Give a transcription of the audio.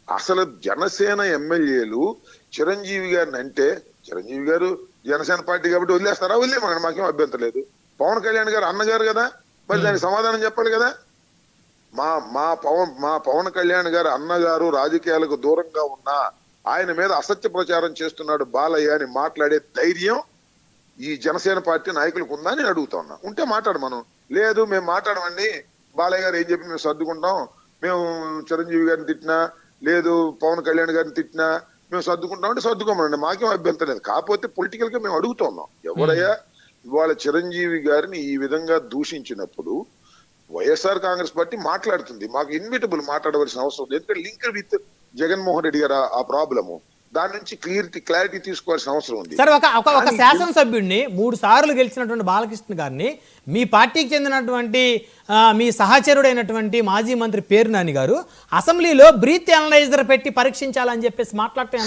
అసలు జనసేన ఎమ్మెల్యేలు చిరంజీవి గారిని అంటే చిరంజీవి గారు జనసేన పార్టీ కాబట్టి వదిలేస్తారా? వదిలేమని మాకేం అభ్యంతరం లేదు. పవన్ కళ్యాణ్ గారు అన్నగారు కదా, మరి దానికి సమాధానం చెప్పాలి కదా. మా పవన్ కళ్యాణ్ గారు అన్నగారు రాజకీయాలకు దూరంగా ఉన్నా ఆయన మీద అసత్య ప్రచారం చేస్తున్నాడు బాలయ్య అని మాట్లాడే ధైర్యం ఈ జనసేన పార్టీ నాయకులకు ఉందా అని అడుగుతా ఉన్నా. ఉంటే మాట్లాడు. మనం లేదు మేము మాట్లాడమండి, బాలయ్య గారు ఏం చెప్పి మేము సర్దుకుంటాం, మేము చిరంజీవి గారిని తిట్టినా లేదు పవన్ కళ్యాణ్ గారిని తిట్టినా మేము సర్దుకుంటాం అంటే సర్దుకోమనండి, మాకేం అభ్యంతరం లేదు. కాకపోతే పొలిటికల్ గా మేము అడుగుతున్నాం, ఎవరయ్యా ఇవాళ చిరంజీవి గారిని ఈ విధంగా దూషించినప్పుడు వైఎస్ఆర్ కాంగ్రెస్ పార్టీ మాట్లాడుతుంది, మాకు ఇన్విటబుల్ మాట్లాడవలసిన అవసరం లేదు. ఎందుకంటే లింక్ విత్ జగన్మోహన్ రెడ్డి గారు ఆ ప్రాబ్లము, దాని నుంచి క్లారిటీ తీసుకోవాల్సిన అవసరం ఉంది. సార్ ఒక శాసనసభ్యుడిని 3 సార్లు గెలిచినటువంటి బాలకృష్ణ గారిని మీ పార్టీకి చెందినటువంటి మీ సహచరుడైనటువంటి మాజీ మంత్రి పేర్నాని గారు అసెంబ్లీలో బ్రీత్ అనలైజర్ పెట్టి పరీక్షించాలని చెప్పేసి మాట్లాడటం